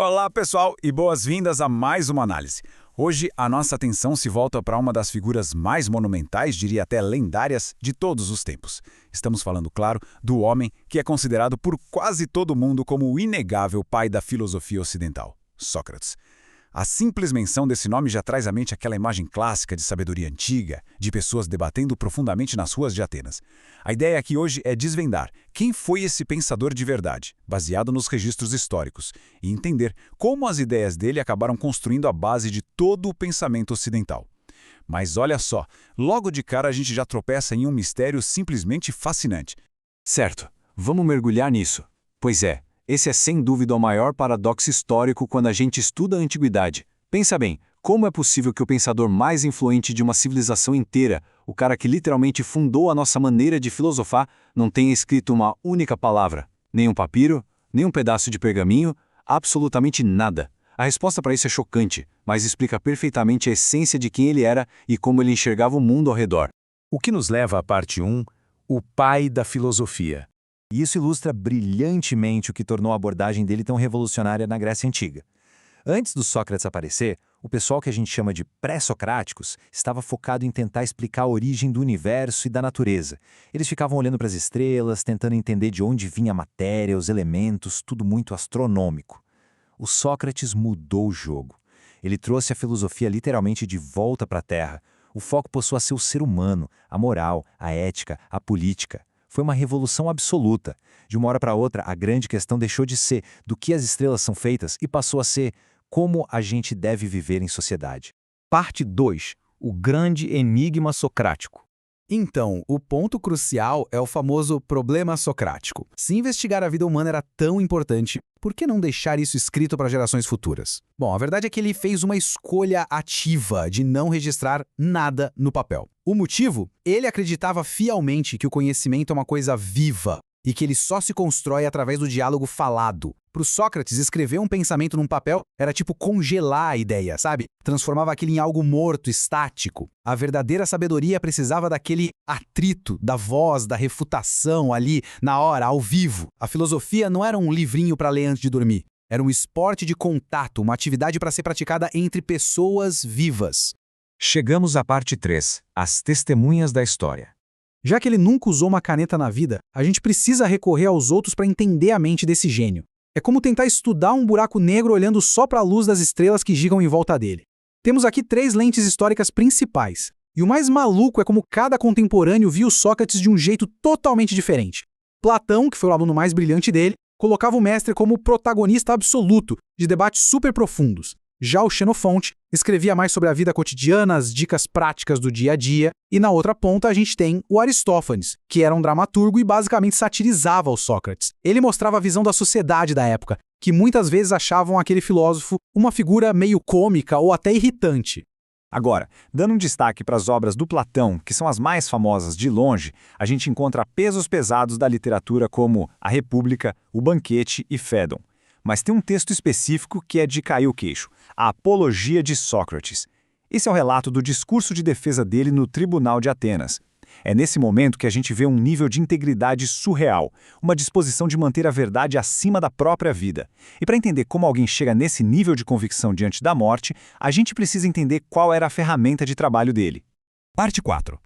Olá, pessoal, e boas-vindas a mais uma análise. Hoje, a nossa atenção se volta para uma das figuras mais monumentais, diria até lendárias, de todos os tempos. Estamos falando, claro, do homem que é considerado por quase todo mundo como o inegável pai da filosofia ocidental, Sócrates. A simples menção desse nome já traz à mente aquela imagem clássica de sabedoria antiga, de pessoas debatendo profundamente nas ruas de Atenas. A ideia aqui hoje é desvendar quem foi esse pensador de verdade, baseado nos registros históricos, e entender como as ideias dele acabaram construindo a base de todo o pensamento ocidental. Mas olha só, logo de cara a gente já tropeça em um mistério simplesmente fascinante. Certo, vamos mergulhar nisso. Pois é, esse é sem dúvida o maior paradoxo histórico quando a gente estuda a antiguidade. Pensa bem, como é possível que o pensador mais influente de uma civilização inteira, o cara que literalmente fundou a nossa maneira de filosofar, não tenha escrito uma única palavra? Nem um papiro, nem um pedaço de pergaminho, absolutamente nada. A resposta para isso é chocante, mas explica perfeitamente a essência de quem ele era e como ele enxergava o mundo ao redor. O que nos leva à parte 1, o pai da filosofia. E isso ilustra brilhantemente o que tornou a abordagem dele tão revolucionária na Grécia Antiga. Antes do Sócrates aparecer, o pessoal que a gente chama de pré-socráticos estava focado em tentar explicar a origem do universo e da natureza. Eles ficavam olhando para as estrelas, tentando entender de onde vinha a matéria, os elementos, tudo muito astronômico. O Sócrates mudou o jogo. Ele trouxe a filosofia literalmente de volta para a Terra. O foco passou a ser o ser humano, a moral, a ética, a política. Foi uma revolução absoluta. De uma hora para outra, a grande questão deixou de ser do que as estrelas são feitas e passou a ser como a gente deve viver em sociedade. Parte 2. O grande enigma socrático. Então, o ponto crucial é o famoso problema socrático. Se investigar a vida humana era tão importante, por que não deixar isso escrito para gerações futuras? Bom, a verdade é que ele fez uma escolha ativa de não registrar nada no papel. O motivo? Ele acreditava fielmente que o conhecimento é uma coisa viva e que ele só se constrói através do diálogo falado. Para o Sócrates, escrever um pensamento num papel era tipo congelar a ideia, sabe? Transformava aquilo em algo morto, estático. A verdadeira sabedoria precisava daquele atrito, da voz, da refutação ali, na hora, ao vivo. A filosofia não era um livrinho para ler antes de dormir. Era um esporte de contato, uma atividade para ser praticada entre pessoas vivas. Chegamos à parte 3, as testemunhas da história. Já que ele nunca usou uma caneta na vida, a gente precisa recorrer aos outros para entender a mente desse gênio. É como tentar estudar um buraco negro olhando só para a luz das estrelas que gigam em volta dele. Temos aqui 3 lentes históricas principais. E o mais maluco é como cada contemporâneo viu Sócrates de um jeito totalmente diferente. Platão, que foi o aluno mais brilhante dele, colocava o mestre como protagonista absoluto de debates super profundos. Já o Xenofonte escrevia mais sobre a vida cotidiana, as dicas práticas do dia a dia, e na outra ponta a gente tem o Aristófanes, que era um dramaturgo e basicamente satirizava o Sócrates. Ele mostrava a visão da sociedade da época, que muitas vezes achavam aquele filósofo uma figura meio cômica ou até irritante. Agora, dando um destaque para as obras do Platão, que são as mais famosas de longe, a gente encontra pesos pesados da literatura como A República, O Banquete e Fédon. Mas tem um texto específico que é de cair o queixo, a Apologia de Sócrates. Esse é o relato do discurso de defesa dele no Tribunal de Atenas. É nesse momento que a gente vê um nível de integridade surreal, uma disposição de manter a verdade acima da própria vida. E para entender como alguém chega nesse nível de convicção diante da morte, a gente precisa entender qual era a ferramenta de trabalho dele. Parte 4.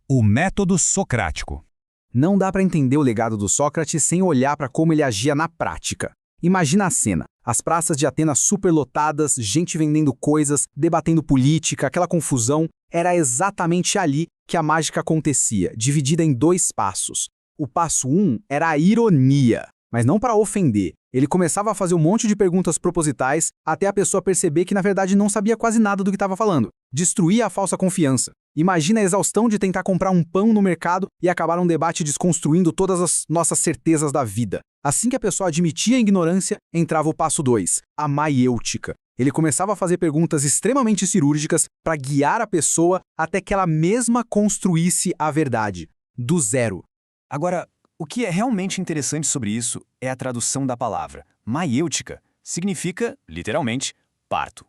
O método socrático. Não dá para entender o legado do Sócrates sem olhar para como ele agia na prática. Imagina a cena, as praças de Atenas superlotadas, gente vendendo coisas, debatendo política, aquela confusão. Era exatamente ali que a mágica acontecia, dividida em 2 passos. O passo 1 era a ironia, mas não para ofender. Ele começava a fazer um monte de perguntas propositais até a pessoa perceber que na verdade não sabia quase nada do que estava falando. Destruía a falsa confiança. Imagina a exaustão de tentar comprar um pão no mercado e acabar um debate desconstruindo todas as nossas certezas da vida. Assim que a pessoa admitia a ignorância, entrava o passo 2, a maiêutica. Ele começava a fazer perguntas extremamente cirúrgicas para guiar a pessoa até que ela mesma construísse a verdade, do zero. Agora, o que é realmente interessante sobre isso é a tradução da palavra. Maiêutica significa, literalmente, parto.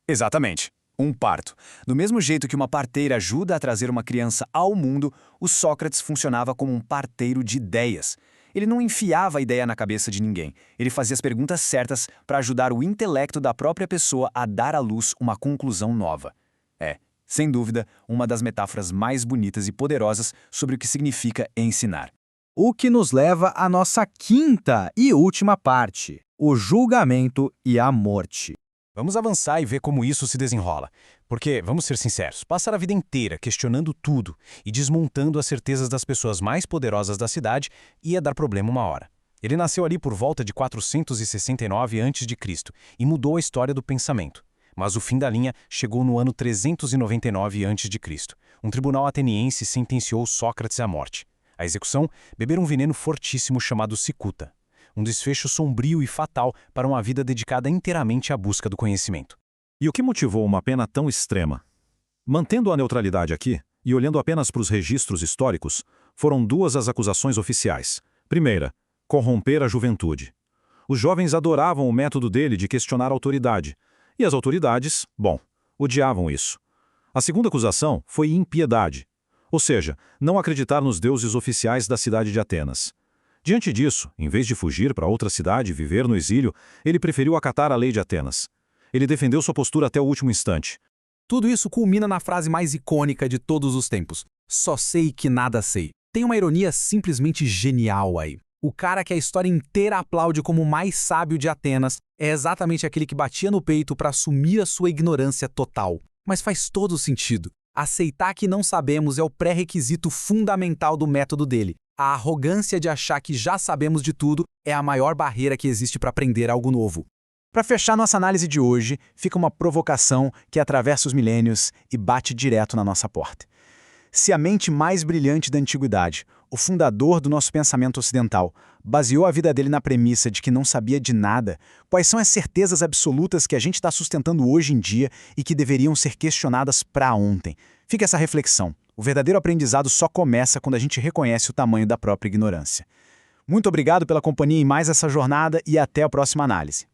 Exatamente, um parto. Do mesmo jeito que uma parteira ajuda a trazer uma criança ao mundo, o Sócrates funcionava como um parteiro de ideias. Ele não enfiava a ideia na cabeça de ninguém. Ele fazia as perguntas certas para ajudar o intelecto da própria pessoa a dar à luz uma conclusão nova. É, sem dúvida, uma das metáforas mais bonitas e poderosas sobre o que significa ensinar. O que nos leva à nossa quinta e última parte, o julgamento e a morte. Vamos avançar e ver como isso se desenrola. Porque, vamos ser sinceros, passar a vida inteira questionando tudo e desmontando as certezas das pessoas mais poderosas da cidade ia dar problema uma hora. Ele nasceu ali por volta de 469 a.C. e mudou a história do pensamento. Mas o fim da linha chegou no ano 399 a.C. Um tribunal ateniense sentenciou Sócrates à morte. A execução, beber um veneno fortíssimo chamado cicuta. Um desfecho sombrio e fatal para uma vida dedicada inteiramente à busca do conhecimento. E o que motivou uma pena tão extrema? Mantendo a neutralidade aqui, e olhando apenas para os registros históricos, foram duas as acusações oficiais. Primeira, corromper a juventude. Os jovens adoravam o método dele de questionar a autoridade, e as autoridades, bom, odiavam isso. A segunda acusação foi impiedade, ou seja, não acreditar nos deuses oficiais da cidade de Atenas. Diante disso, em vez de fugir para outra cidade e viver no exílio, ele preferiu acatar a lei de Atenas. Ele defendeu sua postura até o último instante. Tudo isso culmina na frase mais icônica de todos os tempos: só sei que nada sei. Tem uma ironia simplesmente genial aí. O cara que a história inteira aplaude como o mais sábio de Atenas é exatamente aquele que batia no peito para assumir a sua ignorância total. Mas faz todo sentido. Aceitar que não sabemos é o pré-requisito fundamental do método dele. A arrogância de achar que já sabemos de tudo é a maior barreira que existe para aprender algo novo. Para fechar nossa análise de hoje, fica uma provocação que atravessa os milênios e bate direto na nossa porta. Se a mente mais brilhante da antiguidade, o fundador do nosso pensamento ocidental, baseou a vida dele na premissa de que não sabia de nada, quais são as certezas absolutas que a gente está sustentando hoje em dia e que deveriam ser questionadas para ontem? Fica essa reflexão. O verdadeiro aprendizado só começa quando a gente reconhece o tamanho da própria ignorância. Muito obrigado pela companhia em mais essa jornada e até a próxima análise.